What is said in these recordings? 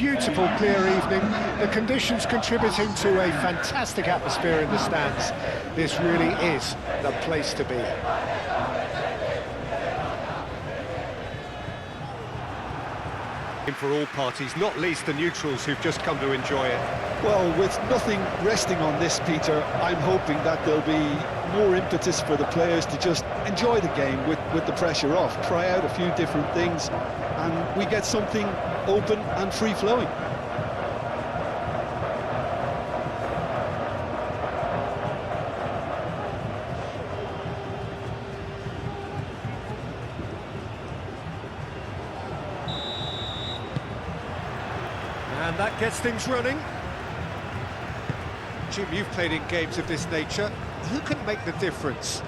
beautiful, clear evening. The conditions contributing to a fantastic atmosphere in the stands. This really is the place to be. For all parties, not least the neutrals who've just come to enjoy it. Well, with nothing resting on this, Peter, I'm hoping that there'll be more impetus for the players to just enjoy the game with the pressure off, try out a few different things, and we get something open and free-flowing. And that gets things running. Jim, you've played in games of this nature. Who can make the difference?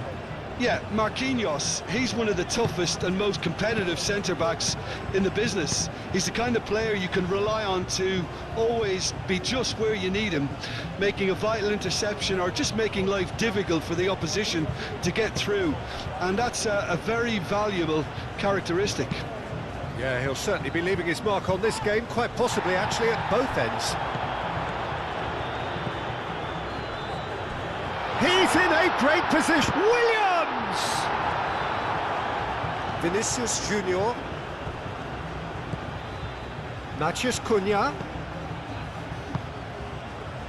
Yeah, Marquinhos, he's one of the toughest and most competitive centre-backs in the business. He's the kind of player you can rely on to always be just where you need him, making a vital interception or just making life difficult for the opposition to get through. And that's a very valuable characteristic. Yeah, he'll certainly be leaving his mark on this game, quite possibly actually at both ends. He's in a great position. Williams! Vinicius Junior. Matheus Cunha.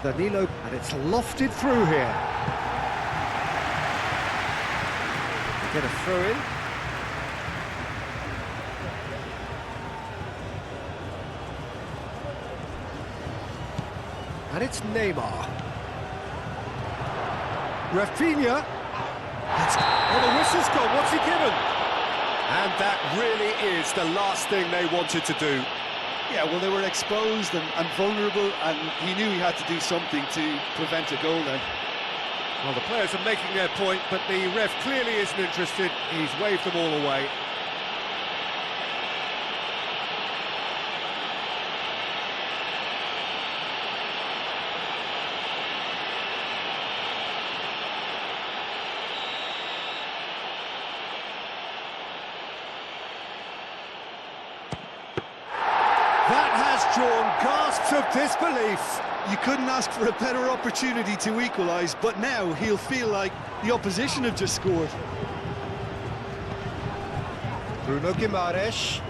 Danilo, and it's lofted through here. Get a throw in. And it's Neymar. Rafinha. Oh, the whistle's gone. What's he given? And that really is the last thing they wanted to do. Yeah, well, they were exposed and vulnerable, and he knew he had to do something to prevent a goal then. Well, the players are making their point, but the ref clearly isn't interested. He's waved them all away. That has drawn gasps of disbelief. You couldn't ask for a better opportunity to equalise, but now he'll feel like the opposition have just scored. Bruno Guimaraes,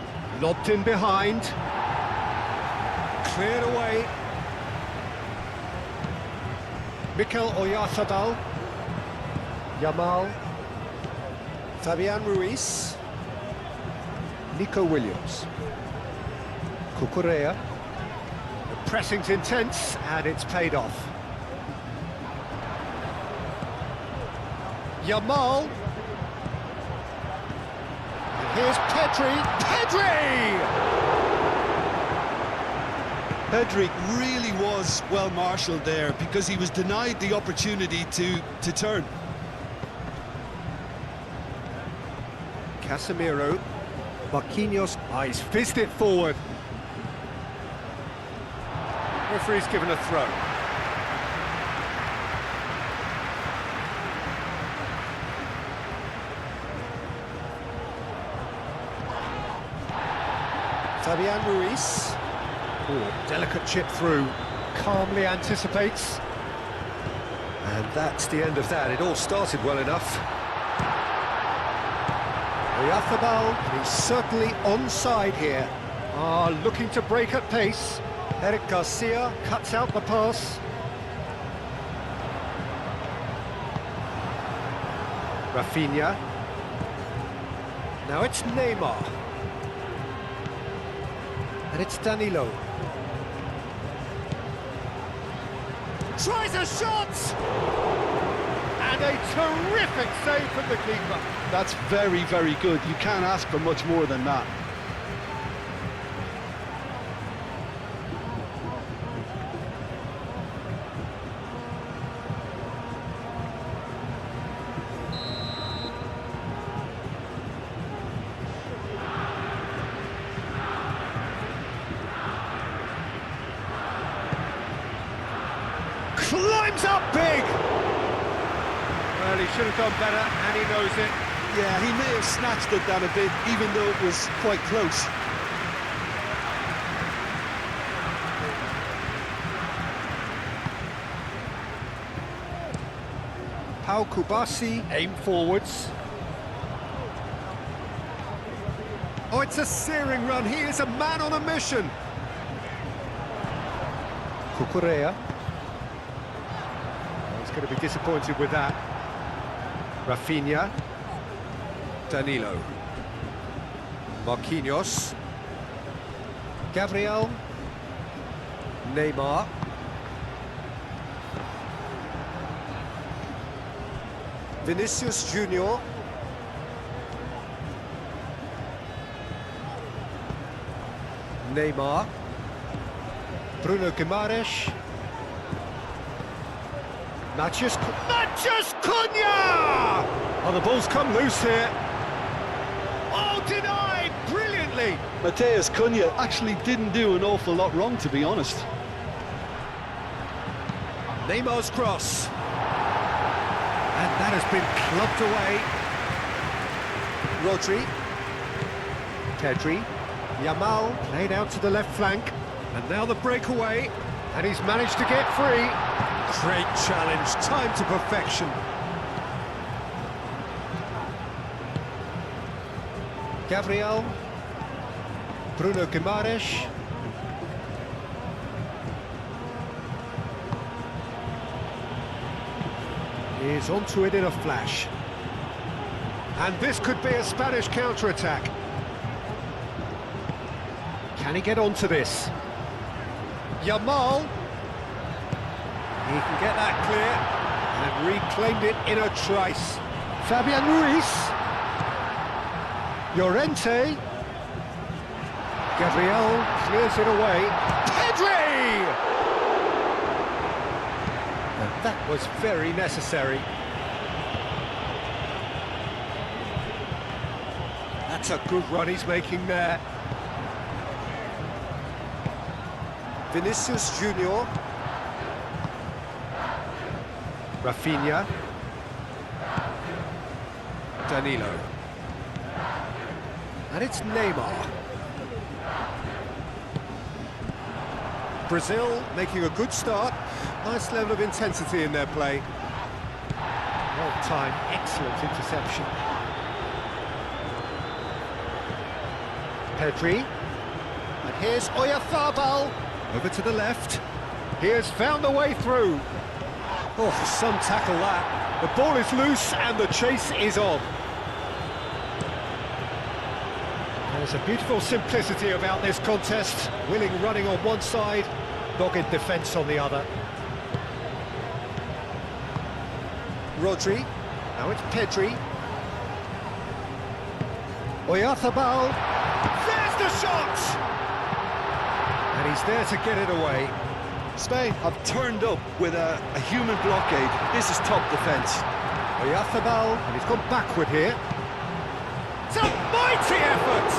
lobbed in behind. Cleared away. Mikel Oyarzabal. Yamal. Fabian Ruiz. Nico Williams. Cucurella. The pressing's intense, and it's paid off. Yamal. And here's Pedri. Pedri! Pedri really was well marshalled there because he was denied the opportunity to turn. Casemiro. Marquinhos. He's fizzed it forward. Referee's given a throw. Fabian Ruiz. Ooh, delicate chip through. Calmly anticipates. And that's the end of that. It all started well enough. Oyarzabal, he's certainly onside here. Looking to break at pace. Eric Garcia cuts out the pass. Rafinha. Now it's Neymar. And it's Danilo. Tries a shot! And a terrific save from the keeper. That's very, very good. You can't ask for much more than that. Climbs up big! Well, he should have done better, and he knows it. Yeah, he may have snatched at that a bit, even though it was quite close. Now Kubasi, aim forwards. Oh, it's a searing run. He is a man on a mission. Cucurella. He's going to be disappointed with that. Rafinha. Danilo. Marquinhos. Gabriel. Neymar. Vinicius Junior. Neymar. Bruno Guimaraes. Matheus Cunha! Oh, the ball's come loose here. Oh, denied brilliantly. Matheus Cunha actually didn't do an awful lot wrong, to be honest. Neymar's cross. And that has been clubbed away. Rodri. Pedri. Yamal played out to the left flank. And now the breakaway. And he's managed to get free. Great challenge, time to perfection. Gabriel. Bruno Guimaraes. Is onto it in a flash. And this could be a Spanish counter-attack. Can he get onto this? Yamal. He can get that clear and reclaimed it in a trice. Fabian Ruiz. Llorente. Gabriel clears it away. Pedri! And that was very necessary. That's a good run he's making there. Vinicius Junior. Rafinha. Danilo. And it's Neymar. Brazil making a good start. Nice level of intensity in their play. Well timed, excellent interception. Pedri. And here's Oyarzabal. Over to the left. He has found a way through. Oh, some tackle that. The ball is loose and the chase is on. There's a beautiful simplicity about this contest. Willing running on one side, dogged defence on the other. Rodri. Now it's Pedri. Oyarzabal. There's the shot! And he's there to get it away. Spain have turned up with a human blockade. This is top defence. Oyarzabal, and he's gone backward here. It's a mighty effort!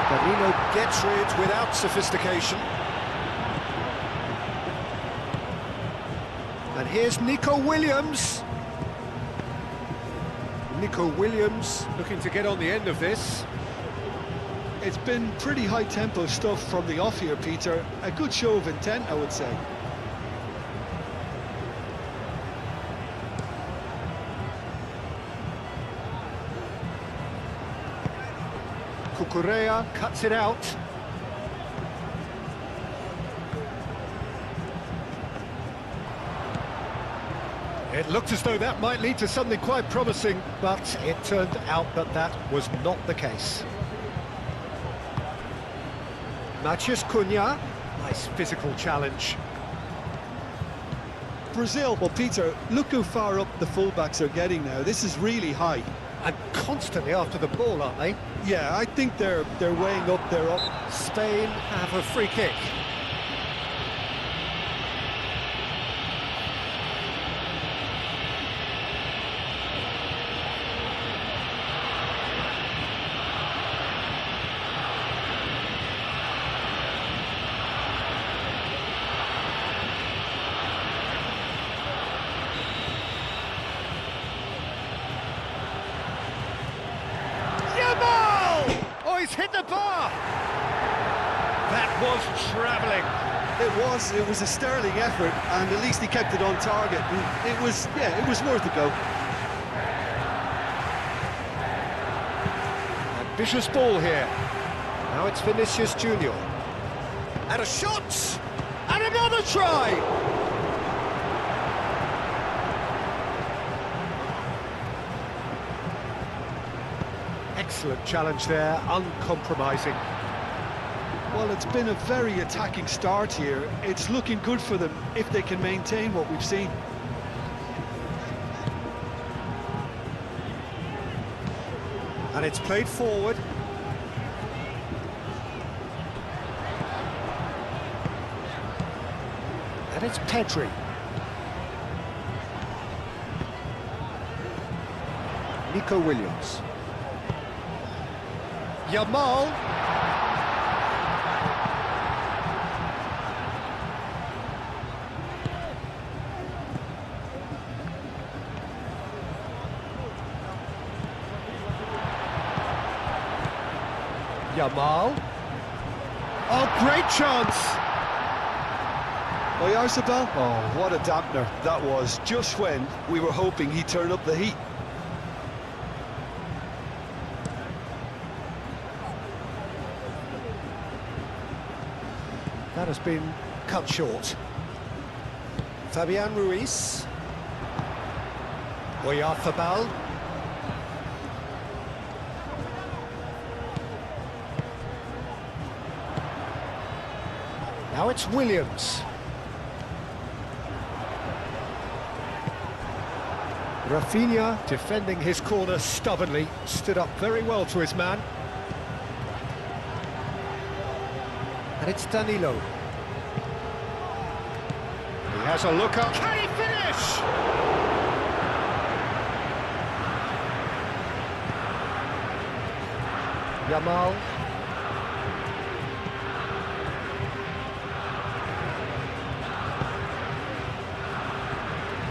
Danilo gets rid without sophistication. And here's Nico Williams. Nico Williams looking to get on the end of this. It's been pretty high-tempo stuff from the off here, Peter. A good show of intent, I would say. Cucurella cuts it out. It looked as though that might lead to something quite promising, but it turned out that that was not the case. Matheus Cunha, nice physical challenge. Brazil, well, Peter, look how far up the fullbacks are getting now. This is really high. And constantly after the ball, aren't they? Yeah, I think they're weighing up, they're up. Spain have a free kick. He's hit the bar! That was travelling. It was a sterling effort, and at least he kept it on target. And it was worth a go. Ambitious ball here. Now it's Vinicius Junior. And a shot! And another try! Excellent challenge there, uncompromising. Well, it's been a very attacking start here. It's looking good for them if they can maintain what we've seen. And it's played forward. And it's Pedri. Nico Williams. Yamal. Yamal. Oh, great chance! Oyarzabal? Oh, what a dampener that was, just when we were hoping he'd turn up the heat. That has been cut short. Fabian Ruiz. Oyarzabal. Now it's Williams. Rafinha defending his corner stubbornly, stood up very well to his man. And it's Danilo. He has a look up. Can he finish? Yamal.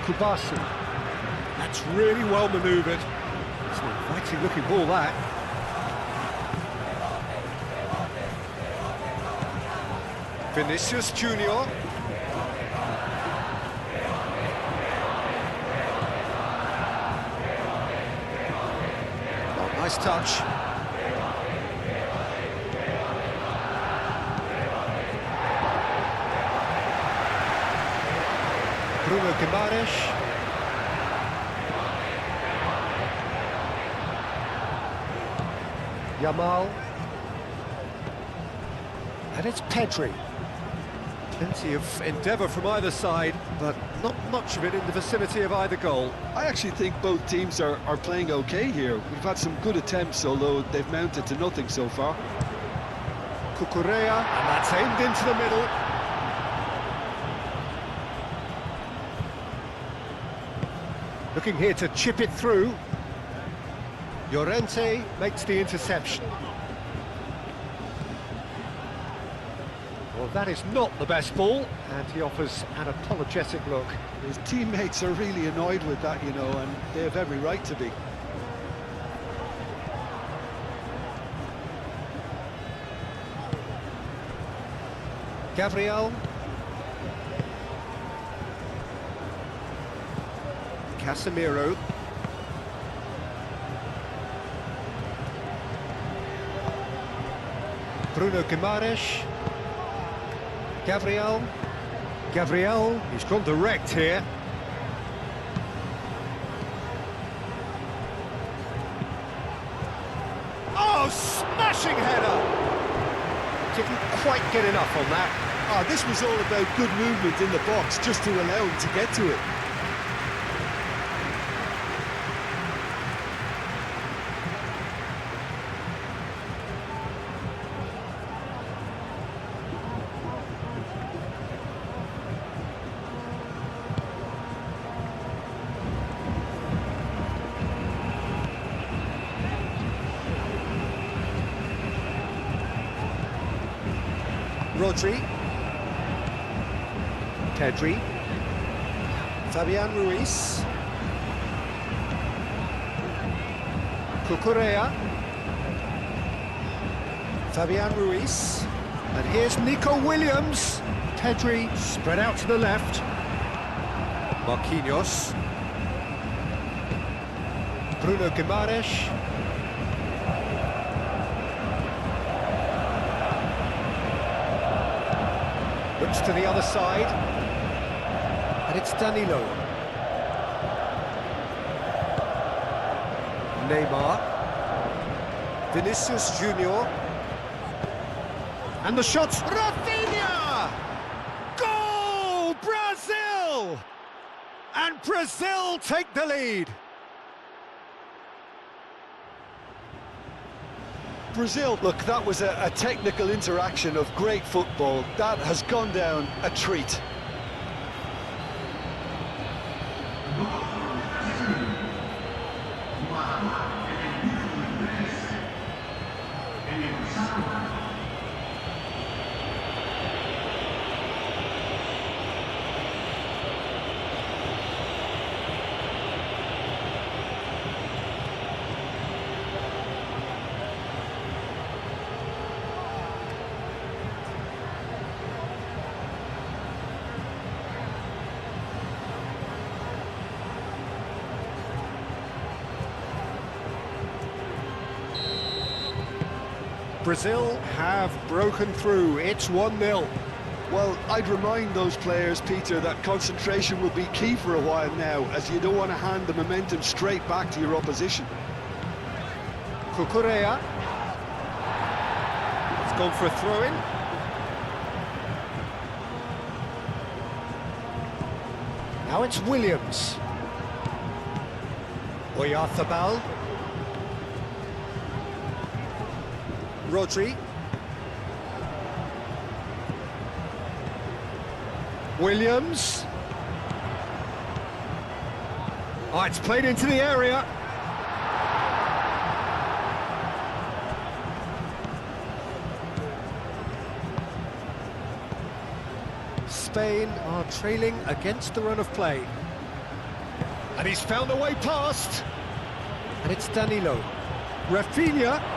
Kubasi. That's really well manoeuvred. It's an inviting looking ball, that. Vinicius Junior. Oh, nice touch. Bruno Guimaraes. Yamal. And it's Pedri. Plenty of endeavour from either side, but not much of it in the vicinity of either goal. I actually think both teams are playing okay here. We've had some good attempts, although they've mounted to nothing so far. Cucurella, and that's aimed into the middle. Looking here to chip it through. Llorente makes the interception. Well, that is not the best ball, and he offers an apologetic look. His teammates are really annoyed with that, you know, and they have every right to be. Gabriel. Casemiro. Bruno Guimaraes. Gabriel, he's gone direct here. Oh, smashing header! Didn't quite get enough on that. Oh, this was all about good movement in the box, just to allow him to get to it. Rodri. Pedri. Fabian Ruiz. Cucurella. Fabian Ruiz. And here's Nico Williams. Pedri spread out to the left. Marquinhos. Bruno Guimaraes. Looks to the other side. And it's Danilo. Neymar. Vinicius Junior. And the shots. Rafinha! Goal! Brazil! And Brazil take the lead. Brazil, look, that was a technical interaction of great football. That has gone down a treat. Brazil have broken through. It's 1-0. Well, I'd remind those players, Peter, that concentration will be key for a while now, as you don't want to hand the momentum straight back to your opposition. Cucurella. It's gone for a throw-in. Now it's Williams. Oyarzabal. Rodri. Williams. Oh, it's played into the area. Spain are trailing against the run of play. And he's found a way past. And it's Danilo. Rafinha.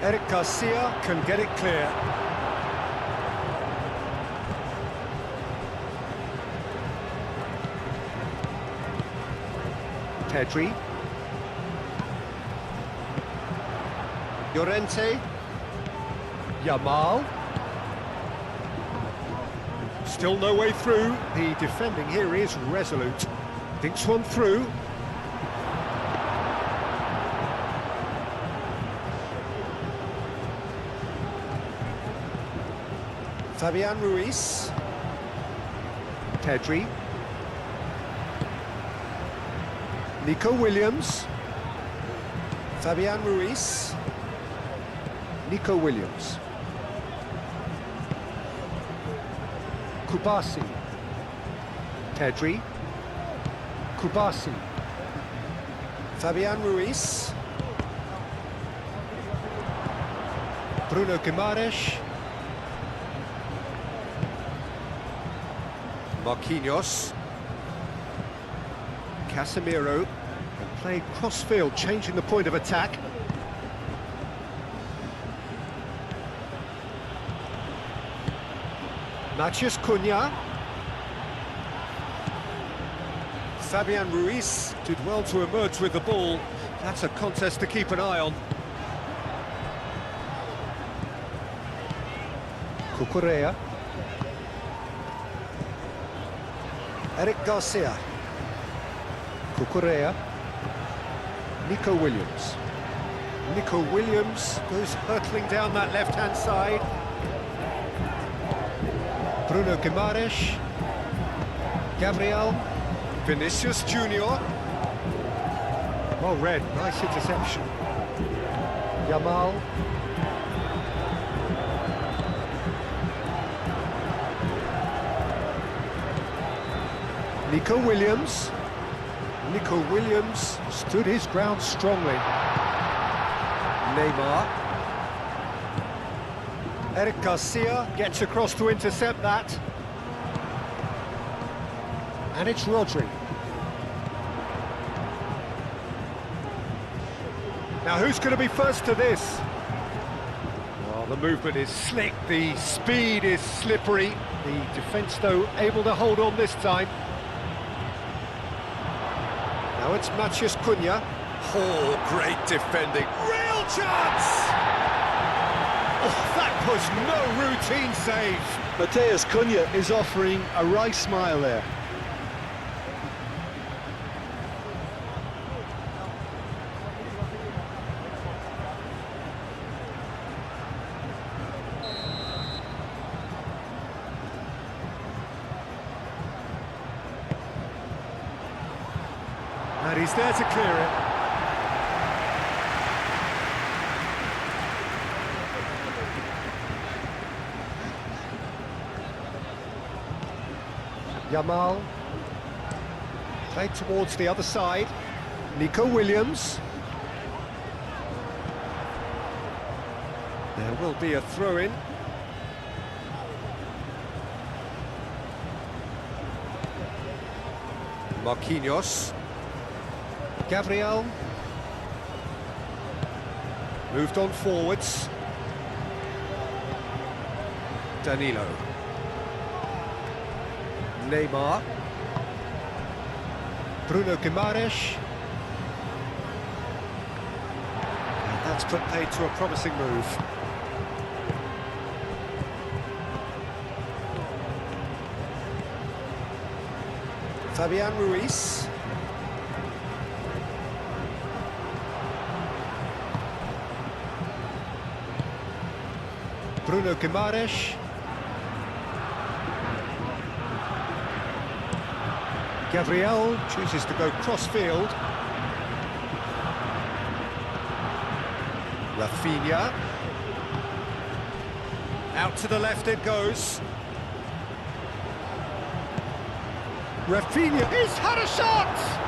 Eric Garcia can get it clear. Pedri. Llorente. Yamal. Still no way through. The defending here is resolute. Thinks one through. Fabian Ruiz. Pedri. Nico Williams. Fabian Ruiz. Nico Williams. Kubasi. Pedri. Kubasi. Fabian Ruiz. Bruno Guimaraes. Marquinhos. Casemiro. And played cross-field, changing the point of attack. Matheus Cunha. Fabian Ruiz did well to emerge with the ball. That's a contest to keep an eye on. Cucurella. Eric Garcia. Cucurella. Nico Williams. Nico Williams goes hurtling down that left-hand side. Bruno Guimaraes. Gabriel. Vinicius Junior. Well read, nice interception. Yamal. Nico Williams. Nico Williams stood his ground strongly. Neymar. Eric Garcia gets across to intercept that. And it's Rodri. Now who's going to be first to this? Well, the movement is slick, the speed is slippery. The defence, though, able to hold on this time. Now it's Matheus Cunha. Oh, great defending. Real chance! Oh, that was no routine save. Matheus Cunha is offering a wry smile there. And he's there to clear it. Yamal. Played towards the other side. Nico Williams. There will be a throw-in. Marquinhos. Gabriel. Moved on forwards. Danilo. Neymar. Bruno Guimaraes. And that's put paid to a promising move. Fabian Ruiz. Bruno Guimaraes. Gabriel chooses to go cross-field. Rafinha. Out to the left it goes. Rafinha, he's had a shot!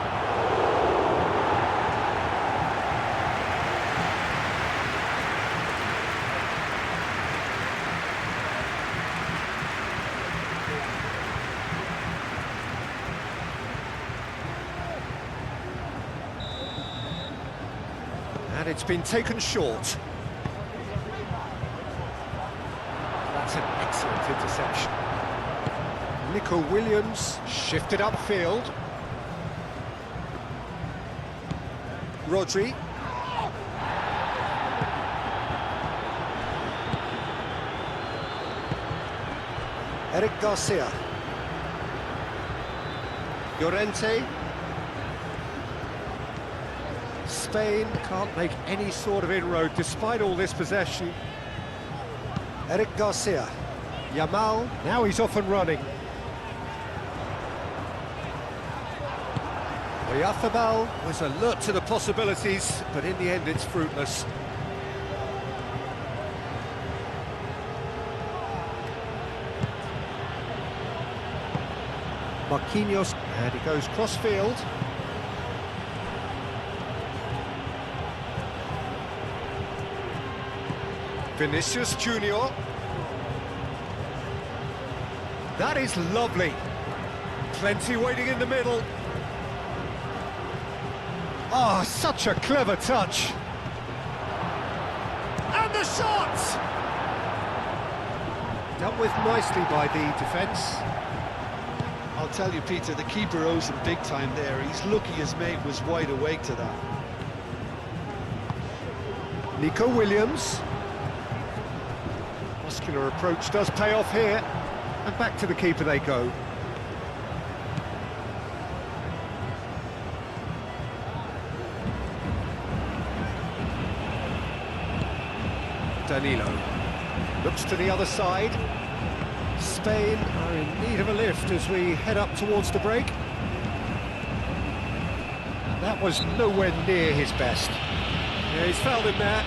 And it's been taken short. That's an excellent interception. Nico Williams shifted upfield. Rodri. Eric Garcia. Llorente. Spain can't make any sort of inroad despite all this possession. Eric Garcia. Yamal, now he's off and running. Oyarzabal was alert to the possibilities, but in the end it's fruitless. Marquinhos, and he goes cross-field. Vinicius Junior. That is lovely. Plenty waiting in the middle. Ah, such a clever touch. And the shot! Dealt with nicely by the defence. I'll tell you, Peter, the keeper owes him big time there. He's lucky his mate was wide awake to that. Nico Williams. Muscular approach does pay off here. And back to the keeper they go. Danilo. Looks to the other side. Spain are in need of a lift as we head up towards the break. And that was nowhere near his best. Yeah, he's fouled him there.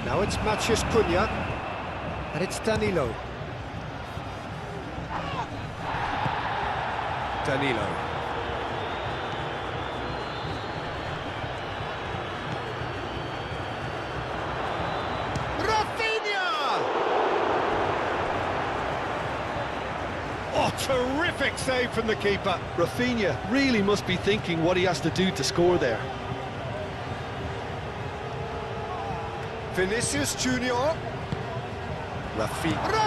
Now it's Maciej Cunha, and it's Danilo. Danilo. Rafinha! Oh, terrific save from the keeper. Rafinha really must be thinking what he has to do to score there. Vinicius Junior. Rafinha!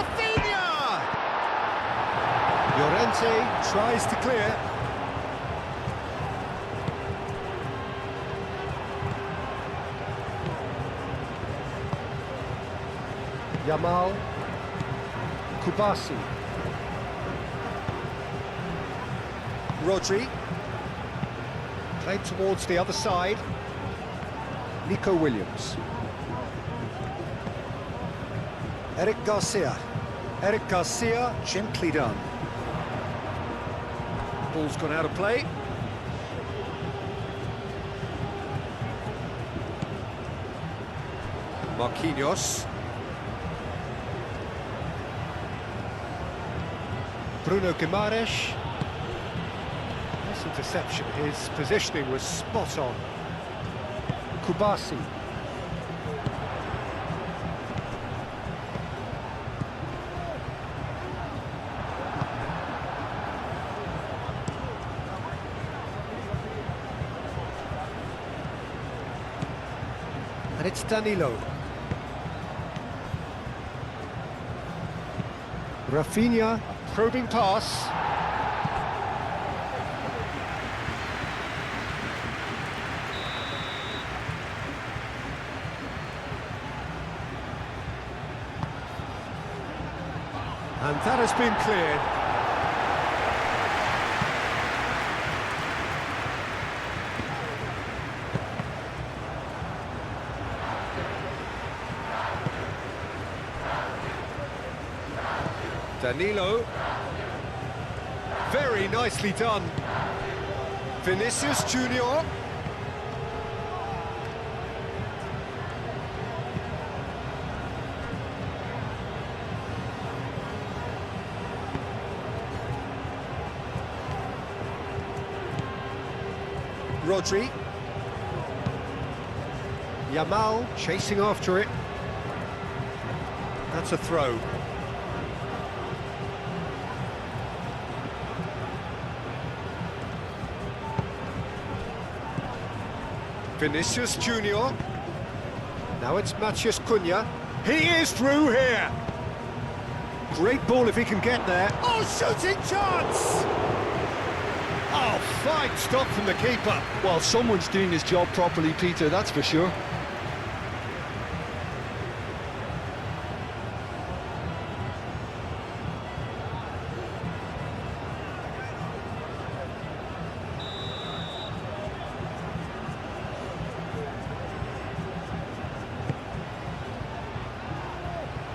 Llorente tries to clear. Yamal. Kubasi. Rodri. Played towards the other side. Nico Williams. Eric Garcia. Eric Garcia, gently done. Ball's gone out of play. Marquinhos. Bruno Guimaraes. Nice interception. His positioning was spot on. Kubasi. And it's Danilo. Rafinha, probing pass. And that has been cleared. Danilo. Very nicely done. Vinicius Junior. Rodri. Yamal chasing after it. That's a throw. Vinicius Junior. Now it's Maciej Cunha. He is through here. Great ball if he can get there. Oh, shooting chance! Oh, fine stop from the keeper. Well, someone's doing his job properly, Peter, that's for sure.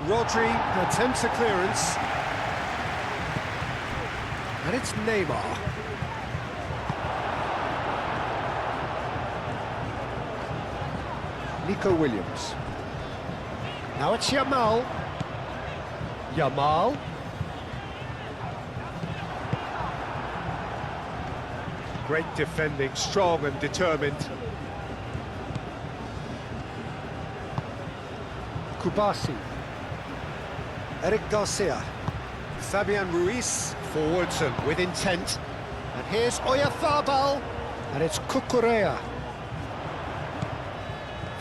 Rodri attempts a clearance. And it's Neymar. Nico Williams. Now it's Yamal. Yamal. Great defending, strong and determined. Kubasi. Eric Garcia. Fabian Ruiz. Forwards and with intent. And here's Oyarzabal. And it's Cucurella.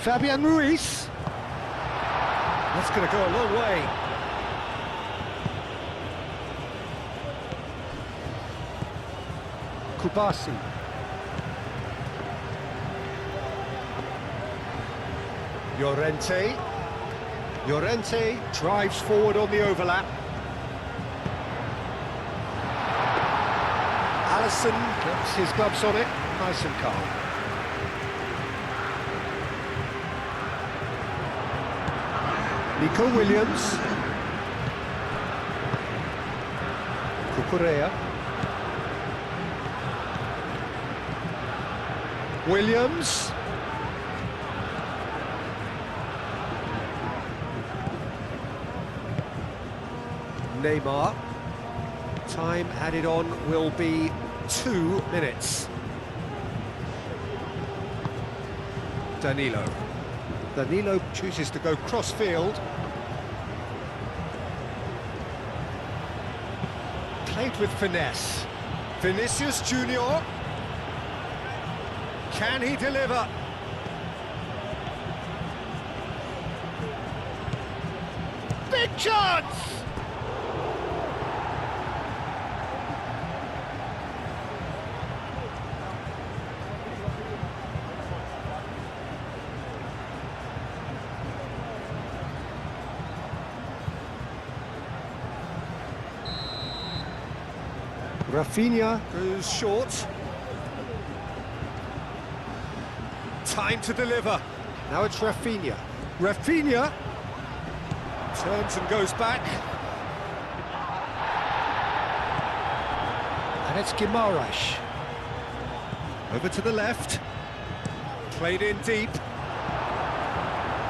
Fabian Ruiz. That's going to go a long way. Kubasi. Llorente. Llorente drives forward on the overlap. Alisson gets his gloves on it, nice and calm. Nico Williams. Cucurella. Williams. Neymar. Time added on will be 2 minutes. Danilo. Danilo chooses to go cross-field. Played with finesse. Vinicius Junior. Can he deliver? Big chance! Rafinha goes short. Time to deliver. Now it's Rafinha. Rafinha turns and goes back. And it's Guimaraes. Over to the left. Played in deep.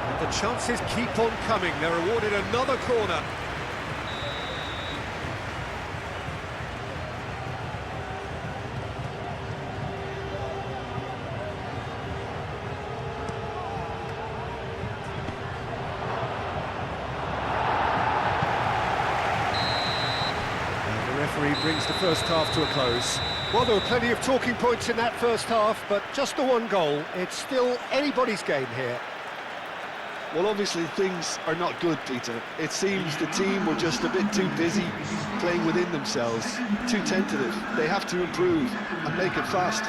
And the chances keep on coming. They're awarded another corner. Brings the first half to a close. Well, there were plenty of talking points in that first half, but just the one goal. It's still anybody's game here. Well, obviously things are not good, Peter. It seems the team were just a bit too busy playing within themselves, too tentative. They have to improve and make it fast.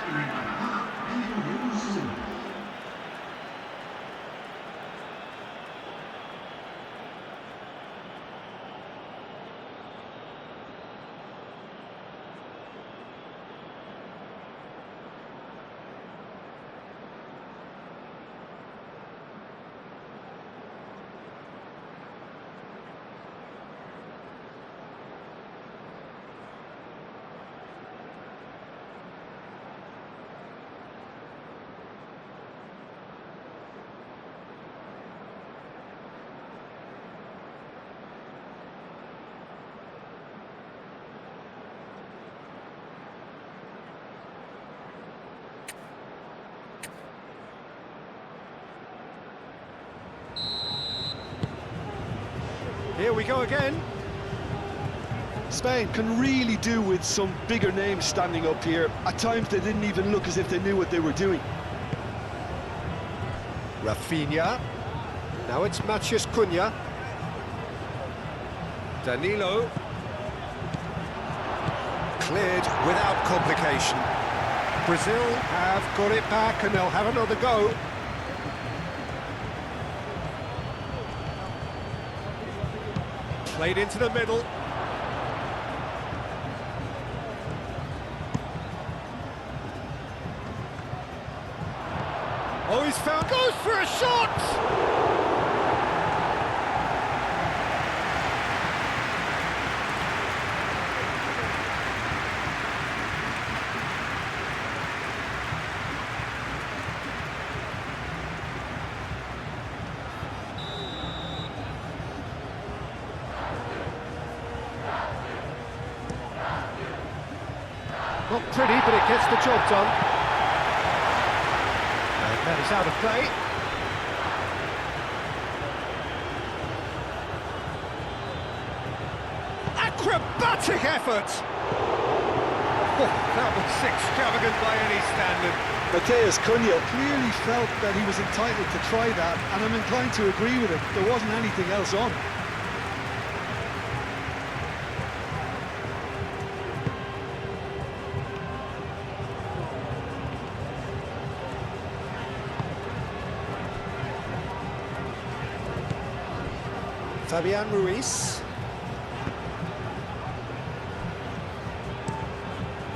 Here we go again. Spain can really do with some bigger names standing up here. At times they didn't even look as if they knew what they were doing. Rafinha. Now it's Matheus Cunha. Danilo. Cleared without complication. Brazil have got it back and they'll have another go. Played into the middle. Oh, he's found, goes for a shot! Not pretty, but it gets the job done. And that is out of play. Acrobatic effort! Oh, that was extravagant by any standard. Matheus Cunha clearly felt that he was entitled to try that, and I'm inclined to agree with him. There wasn't anything else on. Fabian Ruiz.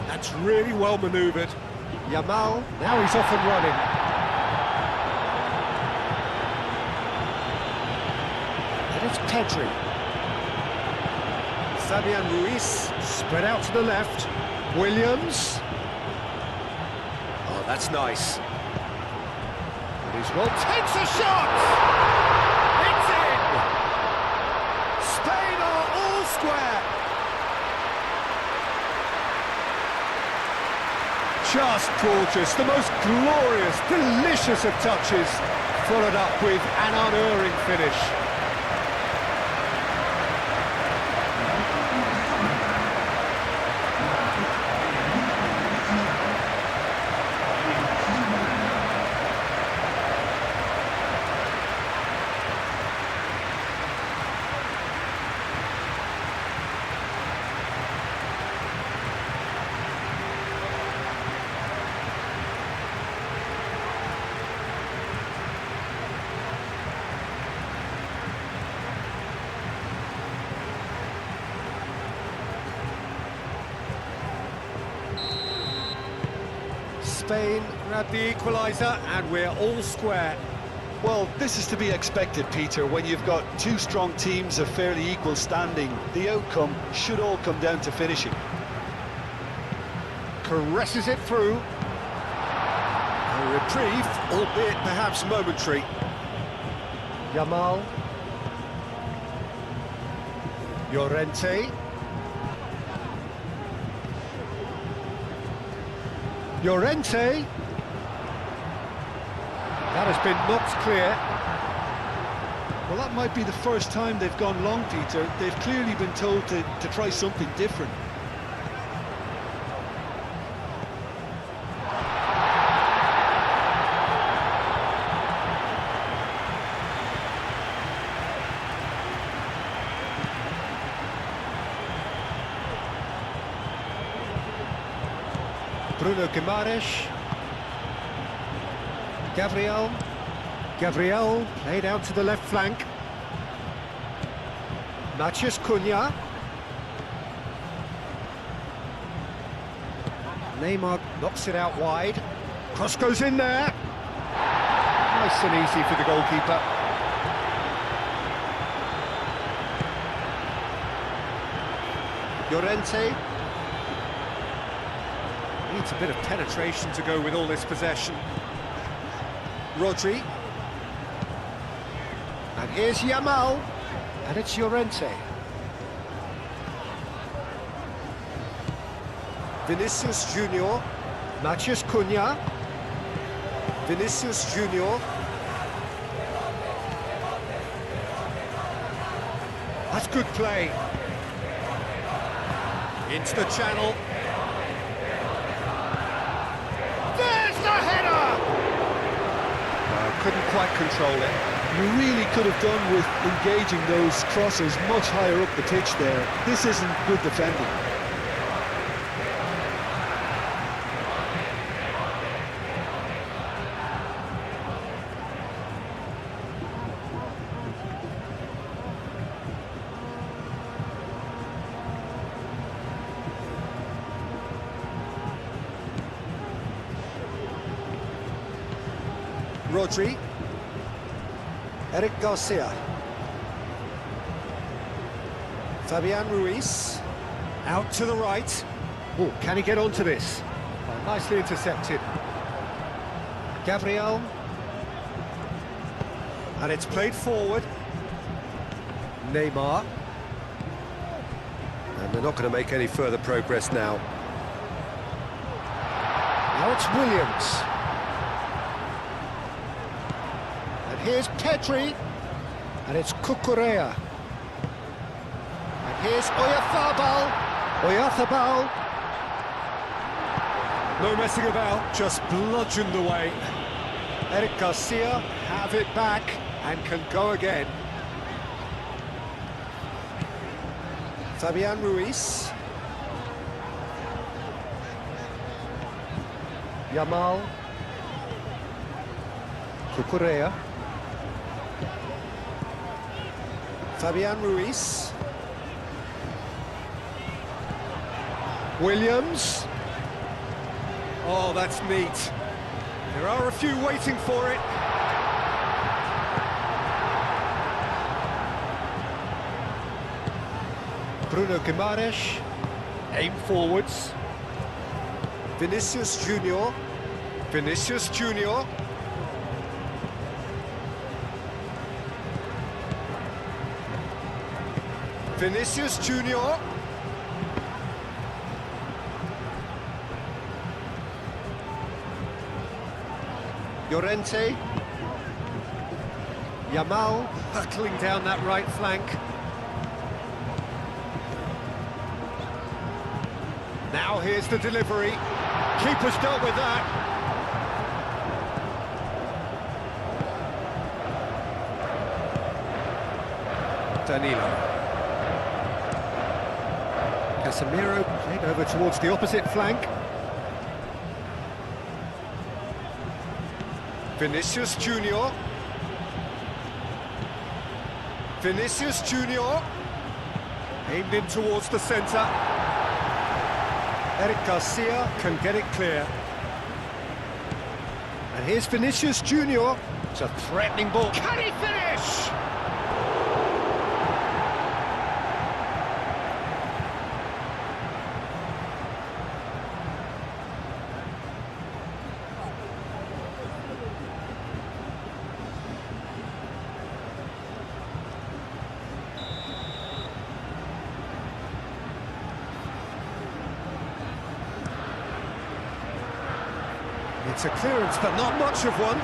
That's really well manoeuvred. Yamal, now he's off and running. And it's Pedri. Fabian Ruiz, spread out to the left. Williams. Oh, that's nice. And he's well, takes a shot! It's in! Spain are all square. Just gorgeous, the most glorious, delicious of touches, followed up with an unerring finish. Spain grab the equaliser and we're all square. Well, this is to be expected, Peter. When you've got two strong teams of fairly equal standing, the outcome should all come down to finishing. Caresses it through. A reprieve, albeit perhaps momentary. Yamal. Llorente. Llorente. That has been knocked clear. Well, that might be the first time they've gone long, Peter. They've clearly been told to try something different. Bruno Guimaraes. Gabriel played out to the left flank. Matheus Cunha. Neymar knocks it out wide. Cross goes in there. Nice and easy for the goalkeeper. Llorente. Needs a bit of penetration to go with all this possession. Rodri. And here's Yamal. And it's Llorente. Vinicius Junior. Matheus Cunha. Vinicius Junior. That's good play. Into the channel. Couldn't quite control it. You really could have done with engaging those crosses much higher up the pitch there. This isn't good defending. Rodri. Eric Garcia. Fabian Ruiz. Out to the right. Oh, can he get onto this? Oh, nicely intercepted. Gabriel. And it's played forward. Neymar. And they're not going to make any further progress now. Now it's Williams. Here's Pedri, and it's Cucurella. And here's Oyarzabal. No messing about, just bludgeoned away. Eric Garcia have it back and can go again. Fabian Ruiz. Yamal. Cucurella. Fabian Ruiz. Williams. Oh, that's neat. There are a few waiting for it. Bruno Guimaraes. Aim forwards. Vinicius Junior. Vinicius Junior. Vinicius Junior. Llorente. Yamal hurtling down that right flank. Now here's the delivery. Keeper's dealt with that. Danilo. Casemiro played over towards the opposite flank. Vinicius Junior. Vinicius Junior. Aimed in towards the centre. Eric Garcia can get it clear. And here's Vinicius Junior. It's a threatening ball. Can he finish? It's a clearance, but not much of one.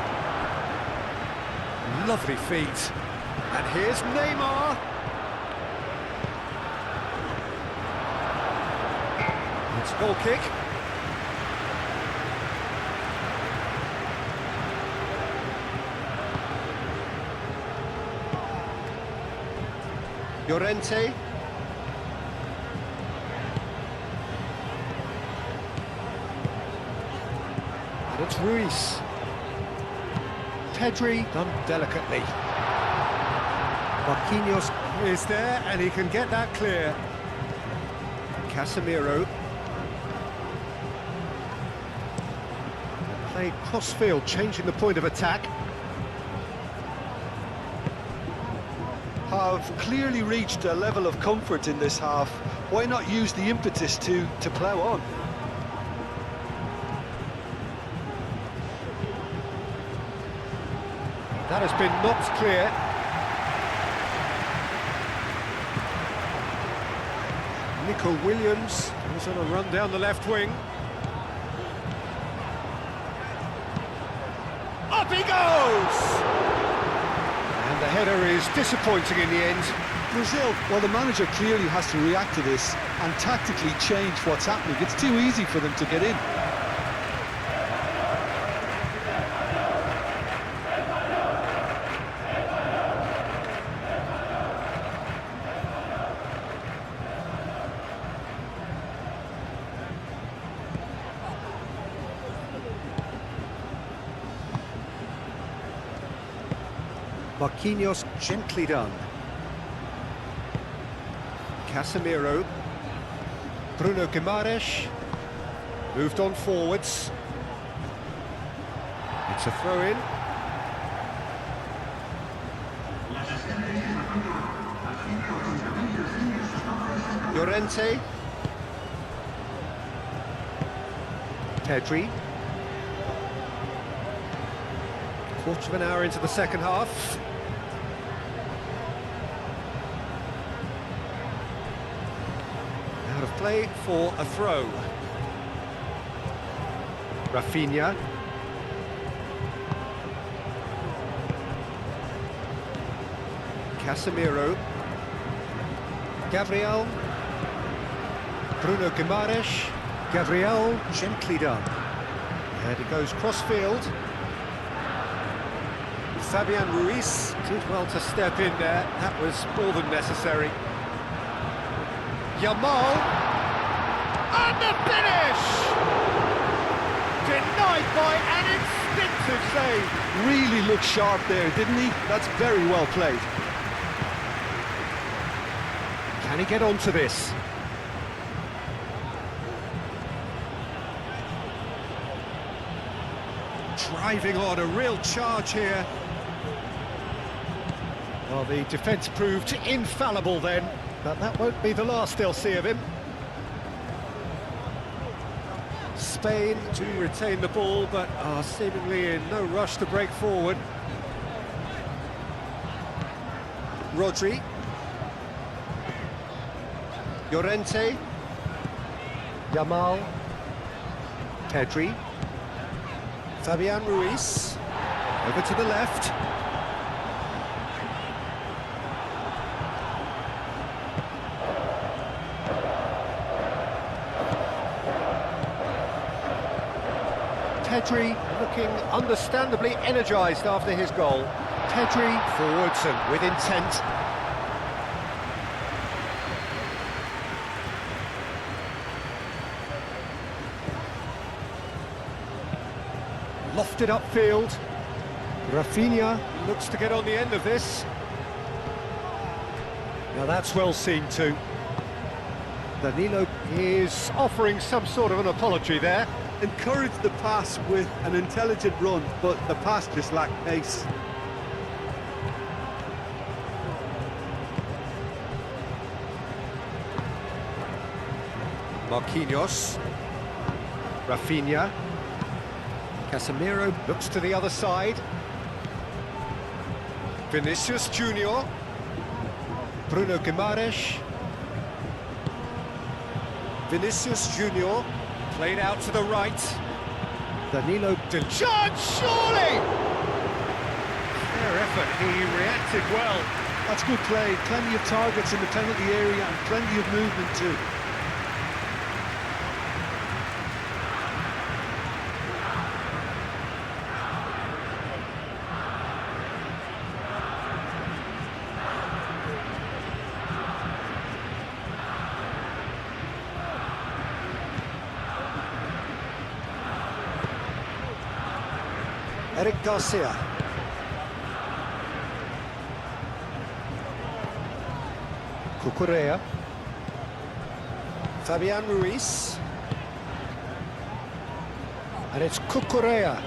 Lovely feet. And here's Neymar. It's a goal kick. Llorente. It's Ruiz. Pedri done delicately. Marquinhos is there and he can get that clear. Casemiro. Played cross-field, changing the point of attack. Have clearly reached a level of comfort in this half. Why not use the impetus to plough on? That has been knocked clear. Nico Williams is on a run down the left wing. Up he goes! And the header is disappointing in the end. Brazil, well, the manager clearly has to react to this and tactically change what's happening. It's too easy for them to get in. Marquinhos gently done. Casemiro. Bruno Guimaraes. Moved on forwards. It's a throw-in. Llorente. Pedri. Quarter of an hour into the second half. Out of play for a throw. Rafinha. Casemiro. Gabriel. Bruno Guimaraes. Gabriel, gently done. And it goes cross-field. Fabian Ruiz did well to step in there. That was more than necessary. Yamal. And the finish! Denied by an instinctive save. Really looked sharp there, didn't he? That's very well played. Can he get onto this? Driving on, a real charge here. Well, the defence proved infallible then, but that won't be the last they'll see of him. Spain do retain the ball, but are seemingly in no rush to break forward. Rodri. Llorente. Yamal. Pedri. Fabian Ruiz. Over to the left. Pedri looking understandably energised after his goal. Pedri forwards and with intent. Lofted upfield. Rafinha looks to get on the end of this. Now that's well seen too. Danilo is offering some sort of an apology there. Encouraged the pass with an intelligent run, but the pass just lacked pace. Marquinhos. Rafinha. Casemiro looks to the other side. Vinicius Junior. Bruno Guimaraes. Vinicius Junior. Played out to the right. Danilo chance, surely! Fair effort, he reacted well. That's good play, plenty of targets in the penalty area and plenty of movement too. Eric Garcia. Cucurella. Fabian Ruiz. And it's Cucurella.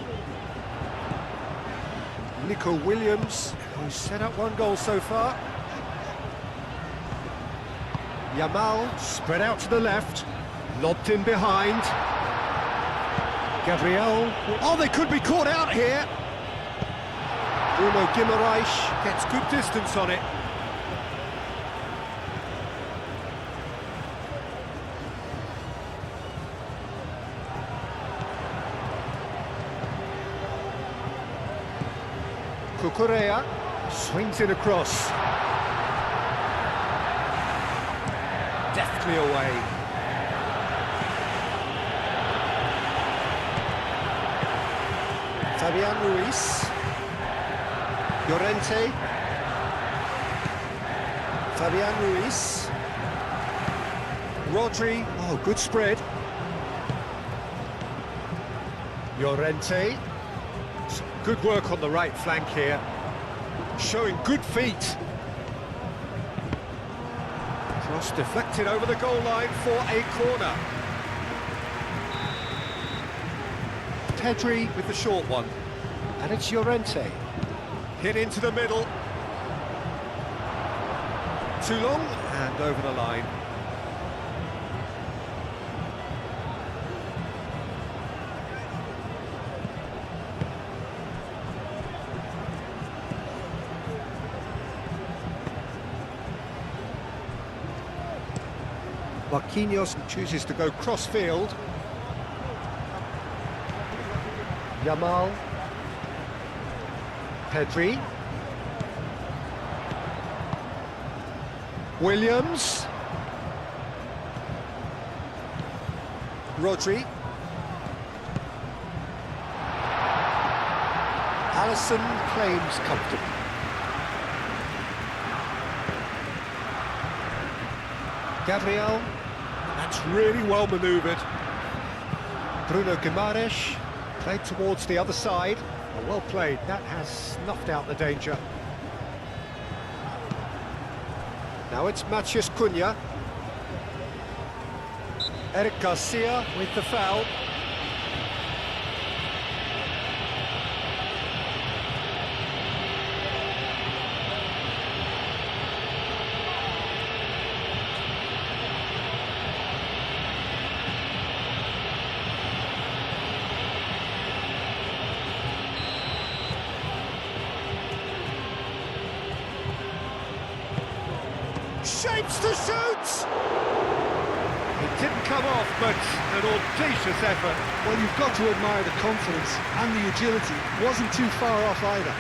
Nico Williams, who's set up one goal so far. Yamal spread out to the left. Lobbed in behind. Gabriel. Oh, they could be caught out here. Bruno Guimaraes gets good distance on it. Cucurella swings it across. Deftly away. Fabian Ruiz. Llorente. Fabian Ruiz. Rodri. Oh, good spread. Llorente. Some good work on the right flank here. Showing good feet. Cross deflected over the goal line for a corner. Pedri with the short one. And it's Llorente. Hit into the middle. Too long and over the line. Marquinhos chooses to go cross-field. Yamal. Pedri. Williams. Rodri. Alisson claims comfortably. Gabriel. That's really well manoeuvred. Bruno Guimaraes played towards the other side. Well played, that has snuffed out the danger. Now it's Matheus Cunha. Eric Garcia with the foul. Shapes to shoot! It didn't come off, but an audacious effort. Well, you've got to admire the confidence and the agility. Wasn't too far off either.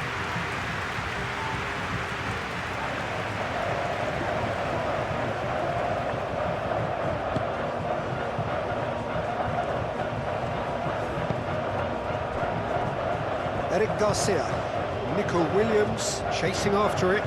Eric Garcia. Nico Williams chasing after it.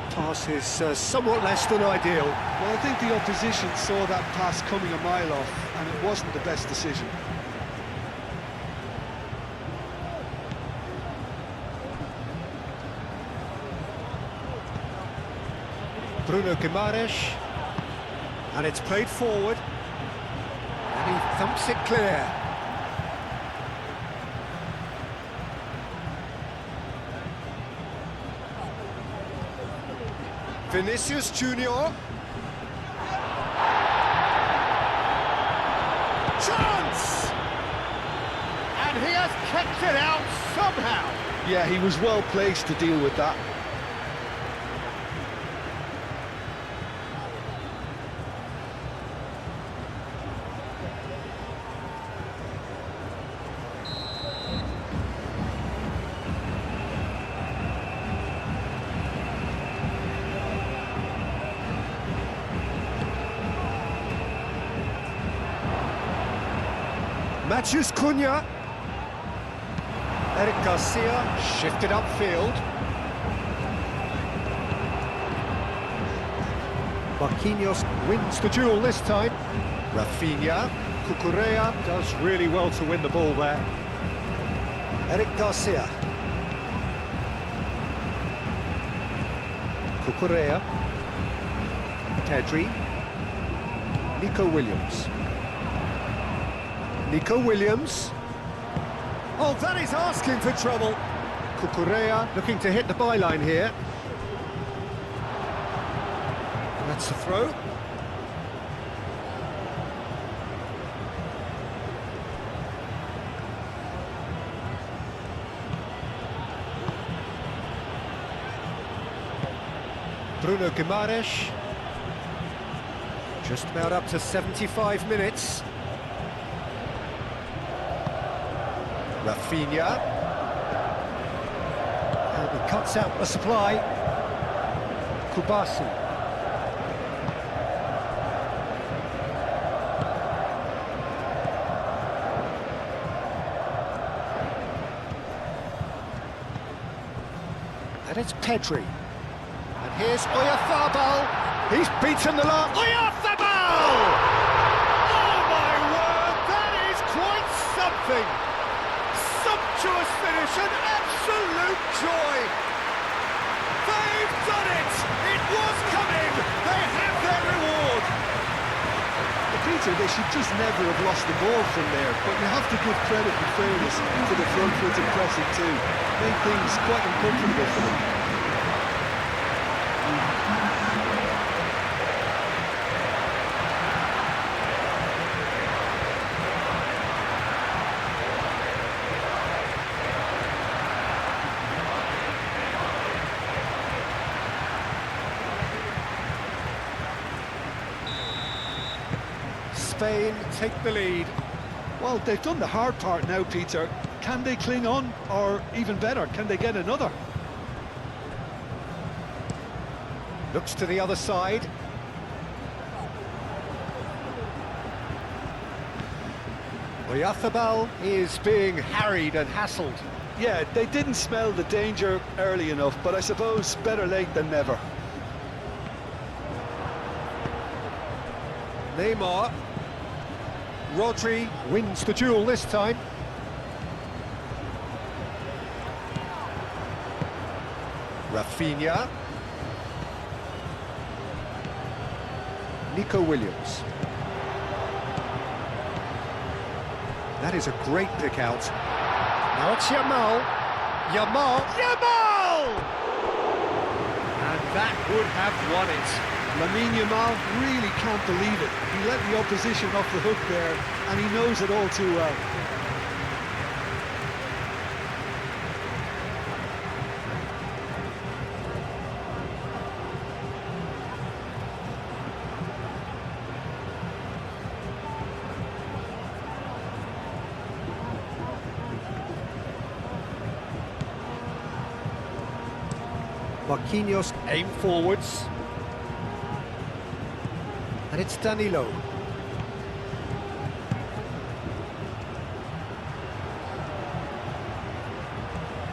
Pass is somewhat less than ideal. Well, I think the opposition saw that pass coming a mile off, and it wasn't the best decision. Bruno Guimaraes, and it's played forward, and he thumps it clear. Vinicius Junior. Chance! And he has kept it out somehow. Yeah, he was well placed to deal with that. Matheus Cunha. Eric Garcia shifted upfield. Marquinhos wins the duel this time. Rafinha. Cucurella does really well to win the ball there. Eric Garcia. Cucurella. Pedri. Nico Williams. Nico Williams. Oh, that is asking for trouble. Cucurella looking to hit the byline here. That's a throw. Bruno Guimaraes. Just about up to 75 minutes. Rafinha. And he cuts out the supply. Kubasi. And it's Pedri. And here's Oyarzabal. He's beaten the mark. Oyarzabal! Oh my word, that is quite something. Sumptuous finish, an absolute joy. They've done it. It was coming. They have their reward. Peter, they should just never have lost the ball from there, but you have to give credit and fairness to the front-footed pressing too. Made things quite uncomfortable for them. Spain take the lead. Well, they've done the hard part now, Peter. Can they cling on, or even better, can they get another? Looks to the other side. Oyarzabal is being harried and hassled. Yeah, they didn't smell the danger early enough, but I suppose better late than never. Neymar. Rodri wins the duel this time. Rafinha. Nico Williams. That is a great pick out. Now it's Yamal. Yamal! And that would have won it. Lamine Yamal really can't believe it. He let the opposition off the hook there, and he knows it all too well. Marquinhos aim forwards. And it's Danilo.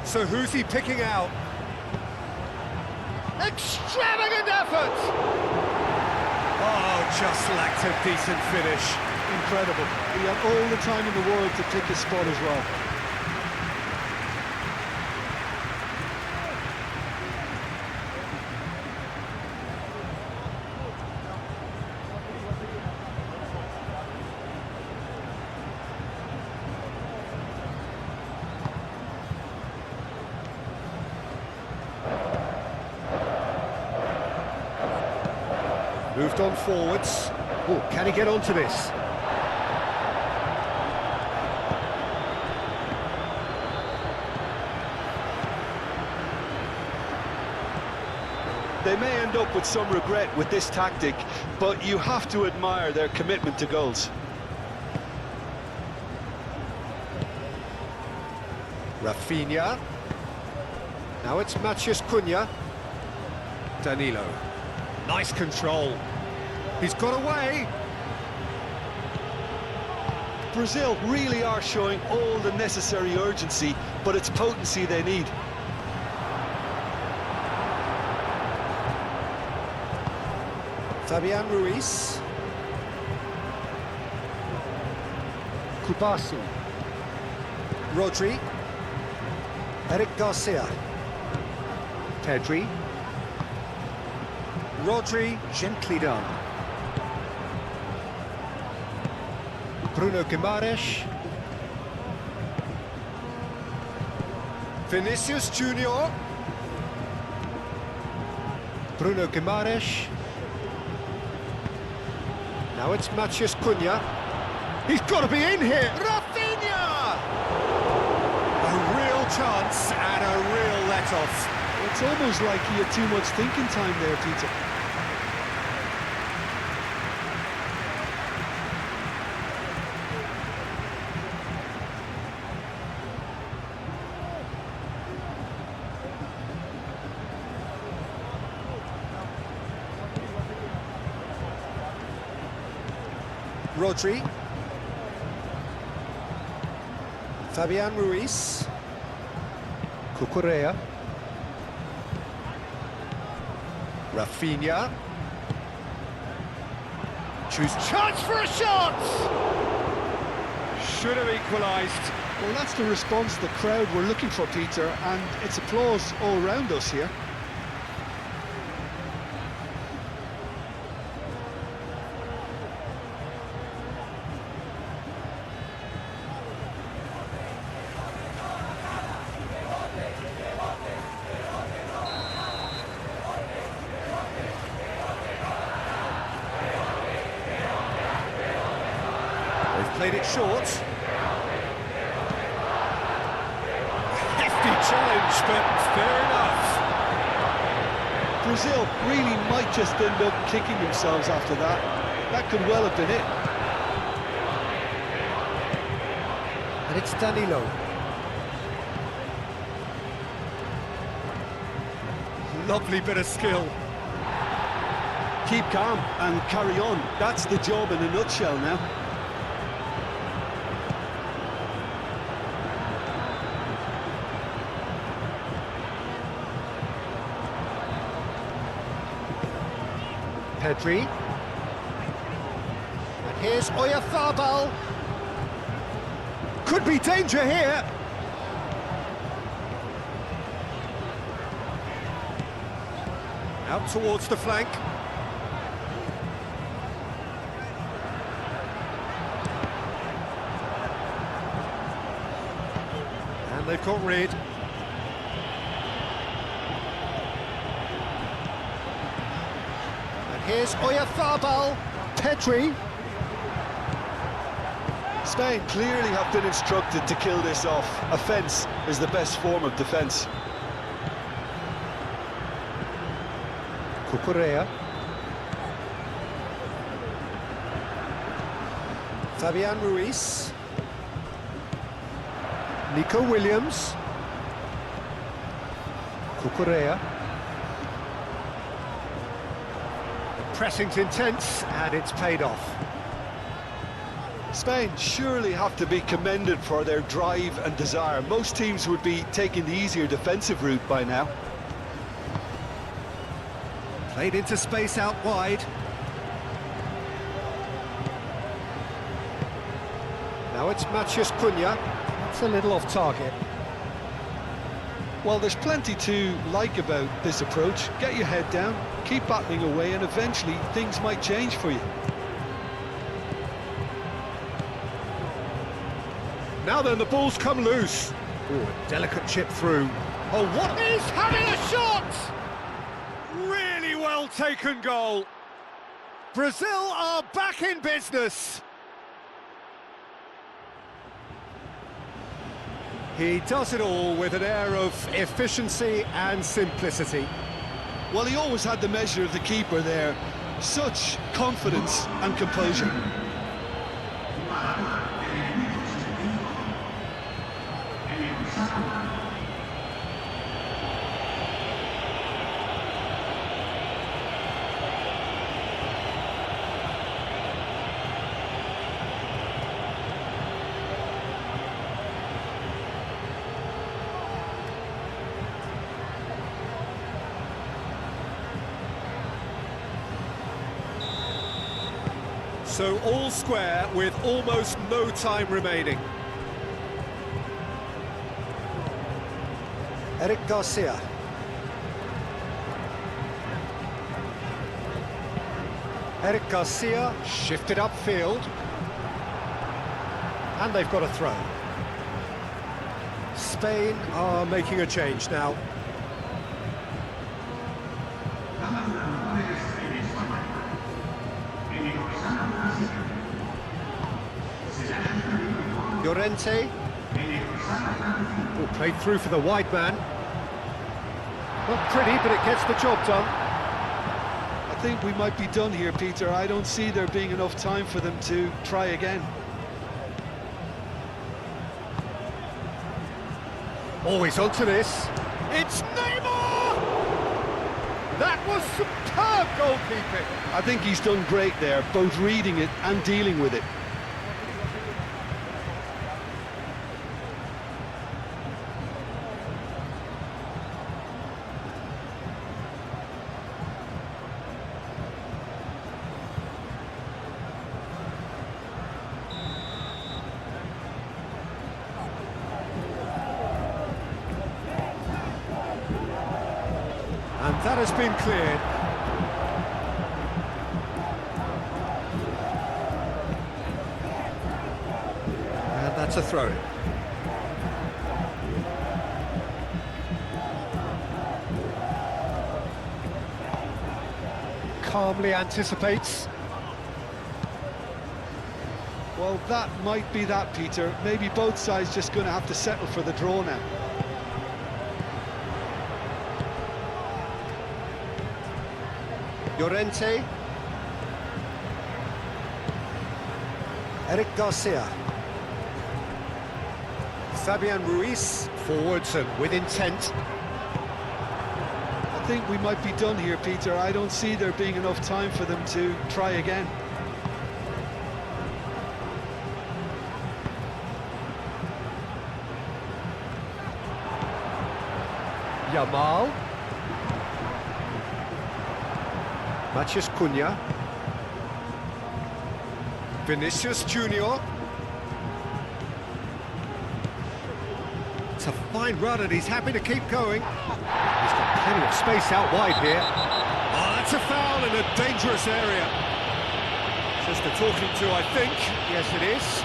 So who's he picking out? Extravagant effort! Oh, just lacked a decent finish. Incredible. He had all the time in the world to pick his spot as well. Moved on forwards. Oh, can he get onto this? They may end up with some regret with this tactic, but you have to admire their commitment to goals. Rafinha. Now it's Matheus Cunha. Danilo. Nice control. He's got away. Brazil really are showing all the necessary urgency, but it's potency they need. Fabian Ruiz. Kubasu. Rodri. Eric Garcia. Pedri. Rodri, gently done. Bruno Guimaraes. Vinicius Junior. Bruno Guimaraes. Now it's Matheus Cunha. He's got to be in here. Rafinha! A real chance and a real let-off. It's almost like he had too much thinking time there, Peter. Rodri. Fabian Ruiz. Cucurella. Rafinha. Choose chance for a shot! Should have equalised. Well, that's the response the crowd were looking for, Peter, and it's applause all round us here. Played it short. Hefty challenge, but fair enough. Brazil really might just end up kicking themselves after that. That could well have been it. And it's Danilo. Lovely bit of skill. Keep calm and carry on. That's the job in a nutshell now. Pedri. And Here's Oyarzabal. Could be danger here. Out towards the flank. And they've got rid. And here's Oyarzabal. Pedri. Spain clearly have been instructed to kill this off. Offence is the best form of defence. Cucurella. Fabian Ruiz. Nico Williams. Cucurella. The pressing's intense and it's paid off. Spain surely have to be commended for their drive and desire. Most teams would be taking the easier defensive route by now. Played into space out wide. Now it's Matheus Cunha. It's a little off target. Well, there's plenty to like about this approach. Get your head down, keep battling away, and eventually things might change for you. Now then, the ball's come loose. Ooh, a delicate chip through. Oh, what is having a shot? Really well taken goal. Brazil are back in business. He does it all with an air of efficiency and simplicity. Well, he always had the measure of the keeper there. Such confidence and composure. So all square with almost no time remaining. Eric Garcia. Eric Garcia shifted upfield. And they've got a throw. Spain are making a change now. Llorente. Oh, played through for the wide man. Not pretty, but it gets the job done. I think we might be done here, Peter. I don't see there being enough time for them to try again. Always onto this. It's Neymar! That was superb goalkeeping. I think he's done great there, both reading it and dealing with it. And that has been cleared. And that's a throw. Calmly anticipates. Well, that might be that, Peter. Maybe both sides just going to have to settle for the draw now. Llorente. Eric Garcia. Fabian Ruiz, forwards and with intent. I think we might be done here, Peter. I don't see there being enough time for them to try again. Yamal. Matheus Cunha. Vinicius Junior. It's a fine run and he's happy to keep going. He's got plenty of space out wide here. Oh, that's a foul in a dangerous area. Just a talking to, I think. Yes, it is.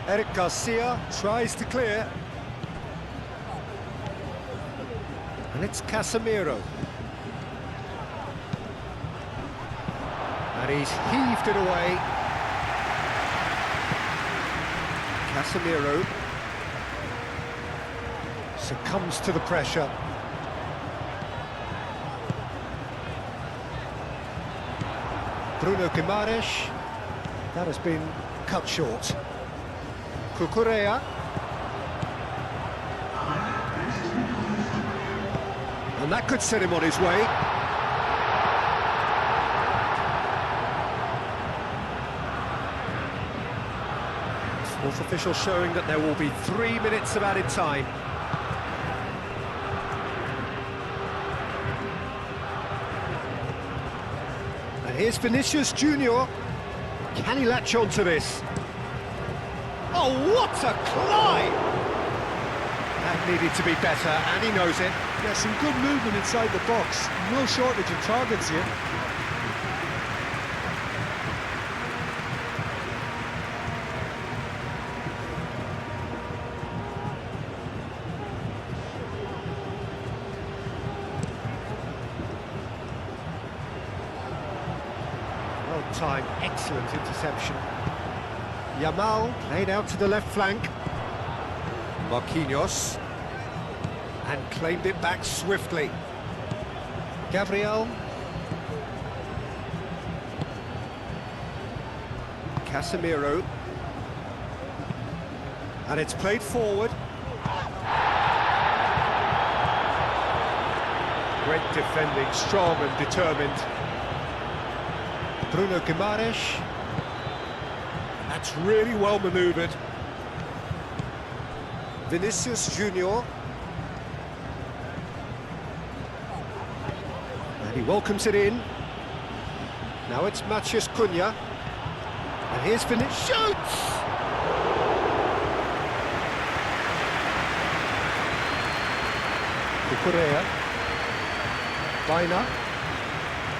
Eric Garcia tries to clear. And it's Casemiro. And he's heaved it away. Casemiro succumbs to the pressure. Bruno Guimaraes. That has been cut short. Cucurella. And that could set him on his way. Fourth official showing that there will be 3 minutes of added time. And here's Vinicius Junior. Can he latch on to this? Oh, what a climb! That needed to be better, and he knows it. Yeah, some good movement inside the box. No shortage of targets here. Well timed, excellent interception. Yamal played out to the left flank. Marquinhos. And claimed it back swiftly. Gabriel. Casemiro. And it's played forward. Great defending, strong and determined. Bruno Guimaraes. That's really well manoeuvred. Vinicius Junior. And he welcomes it in. Now it's Matheus Cunha. And here's Vinicius. Shoots! Cucurella. Baina.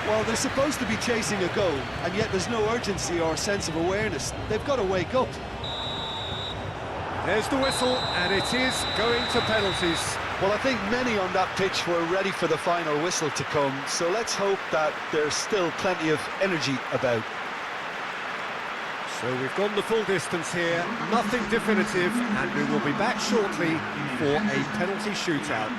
Well, they're supposed to be chasing a goal, and yet there's no urgency or sense of awareness. They've got to wake up. There's the whistle, and it is going to penalties. Well, I think many on that pitch were ready for the final whistle to come, so let's hope that there's still plenty of energy about. So we've gone the full distance here, nothing definitive, and we will be back shortly for a penalty shootout.